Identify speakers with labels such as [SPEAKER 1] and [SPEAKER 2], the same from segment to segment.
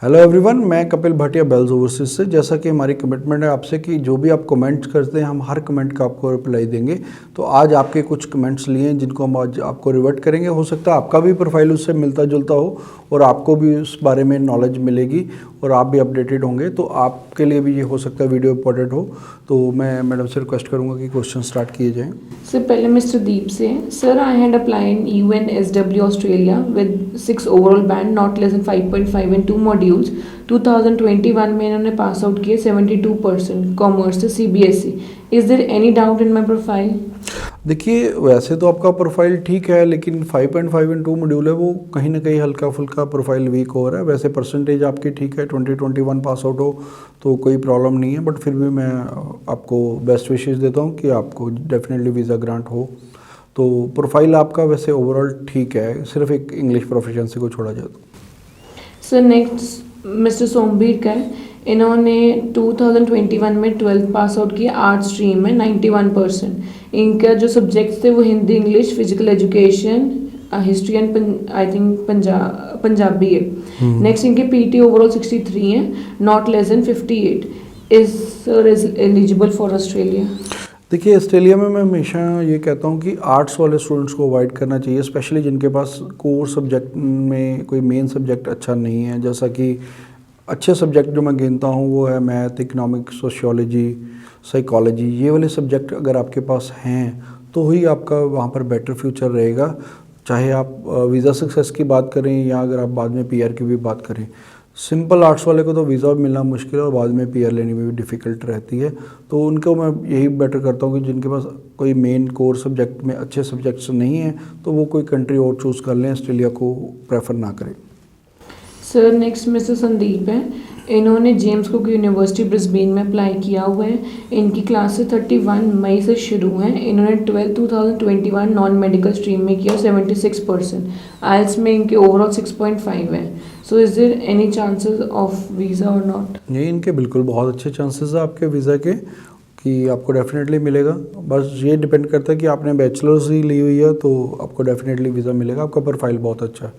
[SPEAKER 1] Hello everyone, मैं Kapil Bhatia bells overseas से। जैसा कि हमारी कमिटमेंट है आपसे कि जो भी आप कमेंट्स करते हैं हम हर कमेंट का आपको रिप्लाई देंगे। तो आज आपके कुछ कमेंट्स लिए हैं जिनको हम आज आपको रिवर्ट करेंगे। हो सकता है आपका भी प्रोफाइल उससे मिलता जुलता हो और आपको भी उस बारे में नॉलेज मिलेगी और आप भी अपडेटेड होंगे। तो आपके लिए भी ये हो सकता है वीडियो इंपॉर्टेंट हो। तो मैं मैडम से रिक्वेस्ट करूँगा कि क्वेश्चन स्टार्ट किए जाएँ।
[SPEAKER 2] सर पहले मिस्टर दीप से। Sir I had applied UNSW Australia with 6 overall band not less than 5.5 in 2 modules. 2021 में इन्होंने पास आउट किए 72% कॉमर्स से CBSE। Is there any doubt in my profile?
[SPEAKER 1] देखिए, वैसे तो आपका प्रोफाइल ठीक है, लेकिन 5.5 इन 2 मॉड्यूल है, वो कहीं ना कहीं हल्का फुल्का प्रोफाइल वीक हो रहा है। वैसे परसेंटेज आपकी ठीक है, 2021 पास आउट हो तो कोई प्रॉब्लम नहीं है। बट फिर भी मैं आपको बेस्ट विशेस देता हूँ कि आपको डेफिनेटली वीज़ा ग्रांट हो। तो प्रोफाइल आपका वैसे ओवरऑल ठीक है, सिर्फ एक इंग्लिश प्रोफिशिएंसी को छोड़ा जाए तो।
[SPEAKER 2] सर नेक्स्ट मिस्टर सोमबीर का है। इन्होंने 2021 में 12th पास आउट किया आर्ट स्ट्रीम में 91%। इनका जो सब्जेक्ट्स थे वो Hindi, English, physical education, history and I think Punjabi है। नेक्स्ट इनके PT ओवरऑल 63 है, not less than 58। Is sir is eligible for Australia?
[SPEAKER 1] देखिए, ऑस्ट्रेलिया में मैं हमेशा ये कहता हूँ कि आर्ट्स वाले स्टूडेंट्स को अवॉइड करना चाहिए, स्पेशली जिनके पास कोर सब्जेक्ट में कोई मेन सब्जेक्ट अच्छा नहीं है। जैसा कि अच्छे सब्जेक्ट जो मैं गिनता हूँ वो है मैथ, इकोनॉमिक्स, सोशियोलॉजी, साइकोलॉजी। ये वाले सब्जेक्ट अगर आपके पास हैं तो ही आपका वहाँ पर बेटर फ्यूचर रहेगा। चाहे आप वीज़ा सक्सेस की बात करें या अगर आप बाद में PR की भी बात करें। सिंपल आर्ट्स वाले को तो वीज़ा मिलना मुश्किल है और बाद में PR लेने में भी डिफ़िकल्ट रहती है। तो उनको मैं यही बेटर करता हूँ कि जिनके पास कोई मेन कोर सब्जेक्ट में अच्छे सब्जेक्ट्स नहीं हैं तो वो कोई कंट्री और चूज़ कर लें, ऑस्ट्रेलिया को प्रेफर ना करें।
[SPEAKER 2] सर नेक्स्ट मिस्टर संदीप है। इन्होंने जेम्स कुक यूनिवर्सिटी ब्रिस्बेन में अप्लाई किया हुआ है। इनकी क्लासेस 31 मई से शुरू हैं। इन्होंने 2021 नॉन मेडिकल स्ट्रीम में किया 76%। आइल्स में इनके ओवरऑल 6.5 है। So is there any chances of visa or not?
[SPEAKER 1] ये इनके बिल्कुल बहुत अच्छे चांसेस है आपके वीज़ा के कि आपको डेफिनेटली मिलेगा। बस ये डिपेंड करता है कि आपने बैचलर्स ही ली हुई है तो आपको डेफिनेटली वीज़ा मिलेगा। आपका प्रोफाइल बहुत अच्छा है।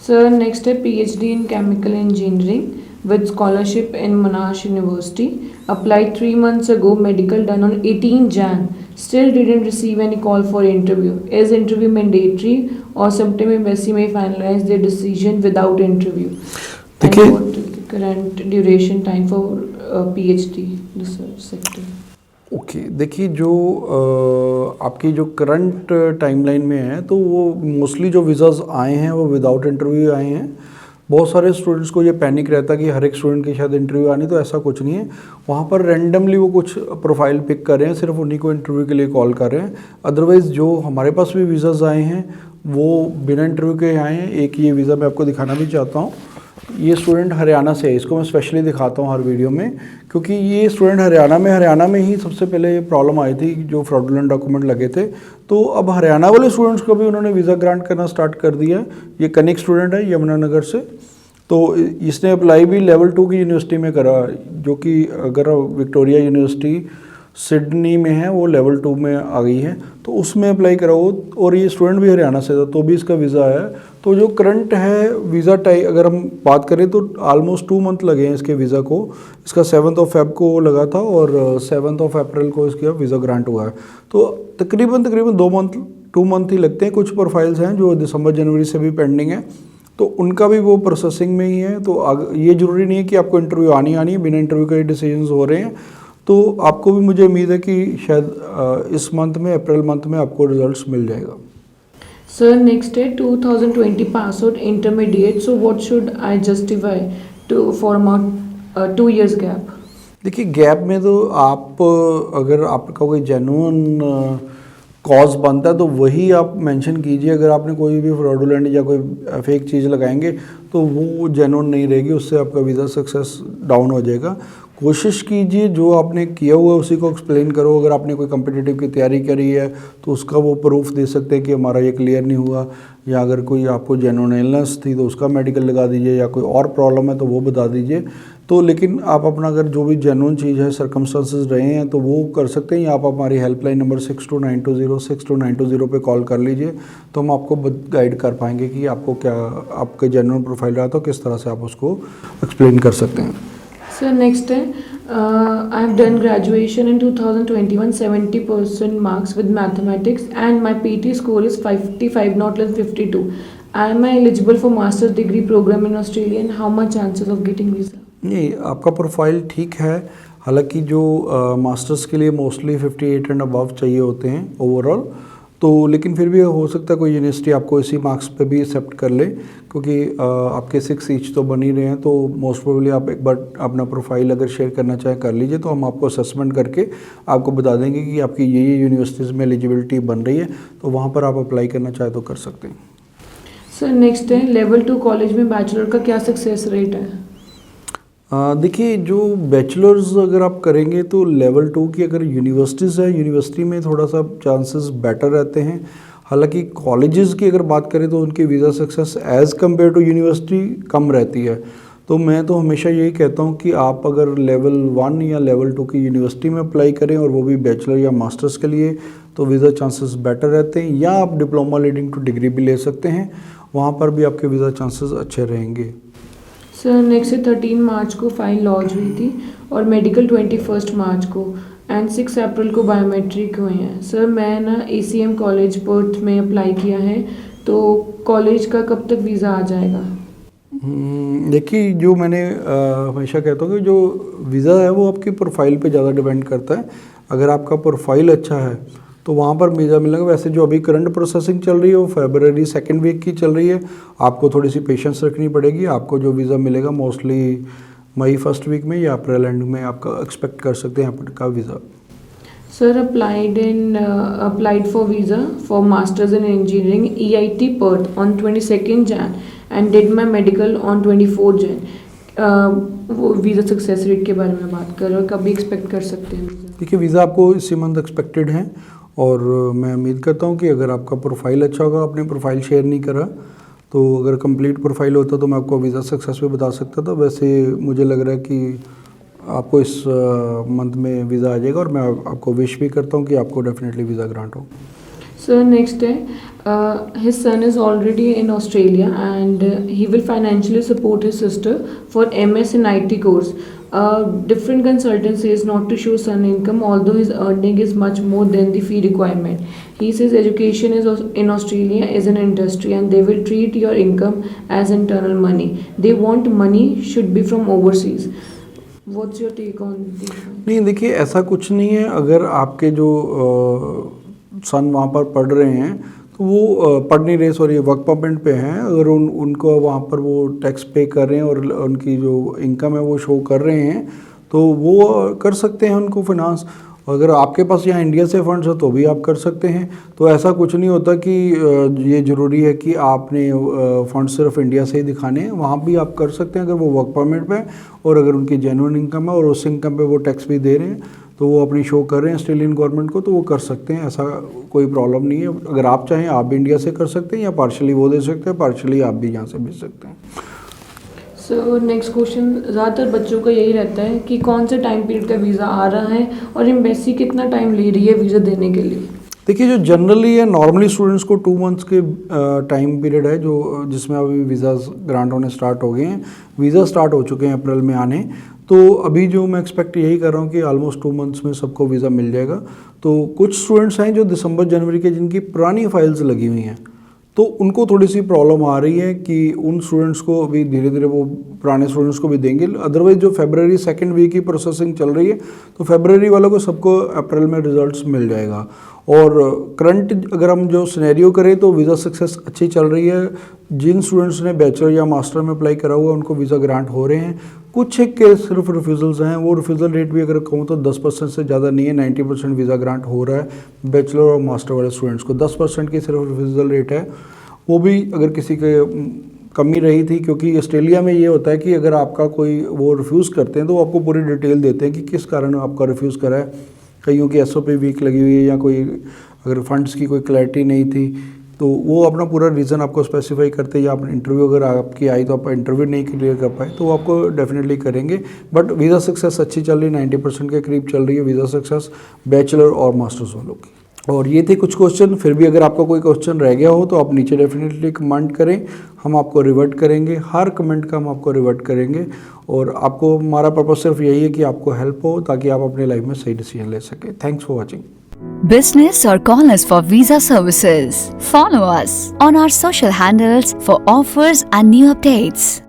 [SPEAKER 2] सर नेक्स्ट है PhD in chemical engineering with scholarship in Monash University. Applied 3 months ago. Medical done on 18 Jan. Still didn't receive any call for interview. Is interview mandatory or sometime embassy may finalize their decision without interview? And what is the current duration time for PhD research sector?
[SPEAKER 1] Okay, देखिए जो आपकी जो current timeline में है तो वो mostly जो visas आए हैं वो विदाउट इंटरव्यू आए हैं। बहुत सारे स्टूडेंट्स को ये पैनिक रहता है कि हर एक स्टूडेंट की शायद इंटरव्यू आनी, तो ऐसा कुछ नहीं है। वहाँ पर रैंडमली वो कुछ प्रोफाइल पिक कर रहे हैं, सिर्फ उन्हीं को इंटरव्यू के लिए कॉल कर रहे हैं। अदरवाइज़ जो हमारे पास भी वीज़ाज़ आए हैं वो बिना इंटरव्यू के आए हैं। एक ये वीज़ा मैं आपको दिखाना भी चाहता हूँ। ये स्टूडेंट हरियाणा से है, इसको मैं स्पेशली दिखाता हूँ हर वीडियो में क्योंकि ये स्टूडेंट हरियाणा में ही सबसे पहले ये प्रॉब्लम आई थी जो फ्रॉडुलेंट डॉक्यूमेंट लगे थे। तो अब हरियाणा वाले स्टूडेंट्स को भी उन्होंने वीज़ा ग्रांट करना स्टार्ट कर दिया है। ये कनिक स्टूडेंट है यमुनानगर से। तो इसने अप्लाई भी लेवल 2 की यूनिवर्सिटी में करा, जो कि अगर विक्टोरिया यूनिवर्सिटी सिडनी में है वो लेवल 2 में आ गई है, तो उसमें अप्लाई कराओ। और ये स्टूडेंट भी हरियाणा से था तो भी इसका वीज़ा आया। तो जो करंट है वीज़ा टाइम अगर हम बात करें तो ऑलमोस्ट 2 मंथ लगे हैं इसके वीज़ा को। इसका 7 Feb को लगा था और 7 April को इसका वीज़ा ग्रांट हुआ है। तो तकरीबन 2 मंथ ही लगते हैं। कुछ प्रोफाइल्स हैं जो दिसंबर जनवरी से भी पेंडिंग है तो उनका भी वो प्रोसेसिंग में ही है। तो ये ज़रूरी नहीं है कि आपको इंटरव्यू आनी है, बिना इंटरव्यू के डिसीजन हो रहे हैं। तो आपको भी मुझे उम्मीद है कि शायद इस मंथ में, अप्रैल मंथ में आपको रिजल्ट्स मिल जाएगा।
[SPEAKER 2] सर नेक्स्ट है 2020 pass out intermediate. So what should I justify to for about 2 years gap?
[SPEAKER 1] देखिए, गैप में तो आप अगर आपका कोई जेन्युइन कॉज बनता है तो वही आप मेंशन कीजिए। अगर आपने कोई भी फ्रॉडुलेंट या कोई फेक चीज़ लगाएंगे तो वो जेन्युइन नहीं रहेगी, उससे आपका वीज़ा सक्सेस डाउन हो जाएगा। कोशिश कीजिए जो आपने किया हुआ है उसी को एक्सप्लेन करो। अगर आपने कोई कम्पिटिटिव की तैयारी करी है तो उसका वो प्रूफ दे सकते हैं कि हमारा ये क्लियर नहीं हुआ, या अगर कोई आपको जेन्युइन इलनेस थी तो उसका मेडिकल लगा दीजिए, या कोई और प्रॉब्लम है तो वो बता दीजिए। तो लेकिन आप अपना अगर जो भी जेन्युइन चीज़ है, सर्कमस्टांसेस रहे हैं, तो वो कर सकते हैं, या आप हमारी हेल्पलाइन नंबर 6292062920 पे कॉल कर लीजिए, तो हम आपको गाइड कर पाएंगे कि आपको क्या आपके जेन्युइन प्रोफाइल रहा तो किस तरह से आप उसको एक्सप्लेन कर सकते हैं।
[SPEAKER 2] Sir, next है I have done graduation in 2021, 70% marks with mathematics and my PT score is 55, not less 52. Am I eligible for master's degree program in Australia and how much chances of getting visa?
[SPEAKER 1] नहीं, आपका profile ठीक है, हालांकि जो masters के लिए mostly 58 and above चाहिए होते हैं ओवरऑल, तो लेकिन फिर भी हो सकता है कोई यूनिवर्सिटी आपको इसी मार्क्स पे भी एक्सेप्ट कर ले, क्योंकि आपके 6 ईच तो बन ही रहे हैं। तो मोस्ट प्रोबेबली आप एक बार अपना प्रोफाइल अगर शेयर करना चाहें कर लीजिए, तो हम आपको असेसमेंट करके आपको बता देंगे कि आपकी ये यूनिवर्सिटीज़ में एलिजिबिलिटी बन रही है, तो वहाँ पर आप अप्लाई करना चाहें तो कर सकते हैं।
[SPEAKER 2] सर नेक्स्ट है लेवल 2 कॉलेज में बैचलर का क्या सक्सेस रेट है?
[SPEAKER 1] देखिए, जो बैचलर्स अगर आप करेंगे तो लेवल 2 की अगर यूनिवर्सिटीज़ है, यूनिवर्सिटी में थोड़ा सा चांसेस बेटर रहते हैं। हालांकि कॉलेजेस की अगर बात करें तो उनकी visa success as compared to university कम रहती है। तो मैं तो हमेशा यही कहता हूँ कि आप अगर लेवल 1 या लेवल 2 की यूनिवर्सिटी में अप्लाई करें, और वो भी बैचलर या मास्टर्स के लिए, तो वीज़ा चांसेस बेटर रहते हैं। या आप डिप्लोमा लीडिंग टू डिग्री भी ले सकते हैं, वहाँ पर भी आपके वीज़ा चांसेस अच्छे रहेंगे।
[SPEAKER 2] सर नेक्स्ट से 13 मार्च को फाइल लॉन्च हुई थी और मेडिकल 21 मार्च को एंड 6 अप्रैल को बायोमेट्रिक हुए हैं। सर मैं ना ACM कॉलेज पर्थ में अप्लाई किया है, तो कॉलेज का कब तक वीज़ा आ जाएगा?
[SPEAKER 1] देखिए, जो मैंने हमेशा कहता हूँ कि जो वीज़ा है वो आपकी प्रोफाइल पे ज़्यादा डिपेंड करता है। अगर आपका प्रोफाइल अच्छा है तो वहाँ पर वीज़ा मिलेगा। वैसे जो अभी करंट प्रोसेसिंग चल रही है वो फरवरी 2nd वीक की चल रही है, आपको थोड़ी सी पेशेंस रखनी पड़ेगी। आपको जो वीज़ा मिलेगा मोस्टली मई 1st वीक में या अप्रैल एंड में आपका एक्सपेक्ट कर सकते हैं आपका visa.
[SPEAKER 2] Sir, applied for visa for masters in engineering EIT Perth on 22nd Jan and did my medical on 24 Jan. वो वीज़ा सक्सेस रेट के बारे में बात कर रहे हो, कभी एक्सपेक्ट कर सकते हैं वीज़ा?
[SPEAKER 1] देखिए, वीज़ा आपको इसी मंथ एक्सपेक्टेड है, और मैं उम्मीद करता हूँ कि अगर आपका प्रोफाइल अच्छा होगा, आपने प्रोफाइल शेयर नहीं करा, तो अगर कंप्लीट प्रोफाइल होता तो मैं आपको वीज़ा सक्सेस भी बता सकता था। वैसे मुझे लग रहा है कि आपको इस मंथ में वीज़ा आ जाएगा, और मैं आपको विश भी करता हूँ कि आपको डेफिनेटली वीज़ा ग्रांट हो।
[SPEAKER 2] Sir, next day, his son is already in Australia and he will financially support his sister for MS in IT course. Different consultant says not to show son income, although his earning is much more than the fee requirement. He says education is in Australia is an industry and they will treat your income as internal money. They want money should be from overseas. What's your take on this?
[SPEAKER 1] नहीं, देखिए, ऐसा कुछ नहीं है। अगर आपके जो सन वहाँ पर पढ़ रहे हैं तो वो पढ़ नहीं रहे, सॉरी, वर्क परमिट पे हैं, अगर उनको वहाँ पर वो टैक्स पे कर रहे हैं और उनकी जो इनकम है वो शो कर रहे हैं, तो वो कर सकते हैं उनको फिनांस। अगर आपके पास यहाँ इंडिया से फंड्स हो तो भी आप कर सकते हैं। तो ऐसा कुछ नहीं होता कि ये ज़रूरी है कि आपने फंड सिर्फ इंडिया से ही दिखाने हैं, वहाँ भी आप कर सकते हैं अगर वो वर्क परमिट पे, और अगर उनकी जेन्युइन इनकम है और उस इनकम पे वो टैक्स भी दे रहे हैं, तो वो अपनी शो कर रहे हैं ऑस्ट्रेलियन गवर्नमेंट को, तो वो कर सकते हैं। ऐसा कोई प्रॉब्लम नहीं है। अगर आप चाहें आप भी इंडिया से कर सकते हैं, या पार्शली वो दे सकते हैं, पार्शली आप भी यहाँ से भेज सकते हैं।
[SPEAKER 2] सो नेक्स्ट क्वेश्चन, ज़्यादातर बच्चों का यही रहता है कि कौन से टाइम पीरियड का वीज़ा आ रहा है और एम्बेसी कितना टाइम ले रही है वीज़ा देने के लिए?
[SPEAKER 1] देखिए, जो जनरली है नॉर्मली स्टूडेंट्स को 2 मंथ्स के टाइम पीरियड है, जो जिसमें अभी वीज़ाज ग्रांट होने स्टार्ट हो गए हैं। वीज़ा स्टार्ट हो चुके हैं अप्रैल में आने, तो अभी जो मैं एक्सपेक्ट यही कर रहा हूँ कि ऑलमोस्ट 2 मंथ्स में सबको वीज़ा मिल जाएगा। तो कुछ स्टूडेंट्स हैं जो दिसंबर जनवरी के जिनकी पुरानी फाइल्स लगी हुई हैं, तो उनको थोड़ी सी प्रॉब्लम आ रही है कि उन स्टूडेंट्स को अभी धीरे धीरे वो पुराने स्टूडेंट्स को भी देंगे। अदरवाइज जो फरवरी 2nd वीक की प्रोसेसिंग चल रही है, तो फरवरी वालों को सबको अप्रैल में रिजल्ट्स मिल जाएगा। और करंट अगर हम जो सिनेरियो करें तो वीज़ा सक्सेस अच्छी चल रही है। जिन स्टूडेंट्स ने बैचलर या मास्टर में अप्लाई करा हुआ उनको वीज़ा ग्रांट हो रहे हैं। कुछ एक केस सिर्फ रिफ्यूज़ल्स हैं, वो रिफ्यूज़ल रेट भी अगर कहूँ तो 10% से ज़्यादा नहीं है। 90% वीज़ा ग्रांट हो रहा है बैचलर और मास्टर वाले स्टूडेंट्स को। 10% की सिर्फ रिफ्यूज़ल रेट है, वो भी अगर किसी के कमी रही थी, क्योंकि ऑस्ट्रेलिया में ये होता है कि अगर आपका कोई वो रिफ्यूज़ करते हैं तो वो आपको पूरी डिटेल देते हैं कि किस कारण आपका रिफ्यूज़ करा है। कईयों की SOP वीक लगी हुई है, या कोई अगर फंड्स की कोई क्लैरिटी नहीं थी, तो वो अपना पूरा रीज़न आपको स्पेसिफाई करते हैं, या आपने इंटरव्यू अगर आपकी आई तो आप इंटरव्यू नहीं क्लियर कर पाए तो वो आपको डेफिनेटली करेंगे। बट वीज़ा सक्सेस अच्छी चल रही है, 90% के करीब चल रही है वीज़ा सक्सेस बैचलर और मास्टर्स वालों की। और ये थे कुछ क्वेश्चन। फिर भी अगर आपका कोई क्वेश्चन रह गया हो तो आप नीचे डेफिनेटली कमेंट करें, हम आपको रिवर्ट करेंगे, हर कमेंट का हम आपको रिवर्ट करेंगे। और आपको हमारा पर्पस सिर्फ यही है कि आपको हेल्प हो ताकि आप अपने लाइफ में सही डिसीजन ले सकें। Thanks for watching.
[SPEAKER 3] Business or call us for visa services. Follow us on our social handles for offers and new updates.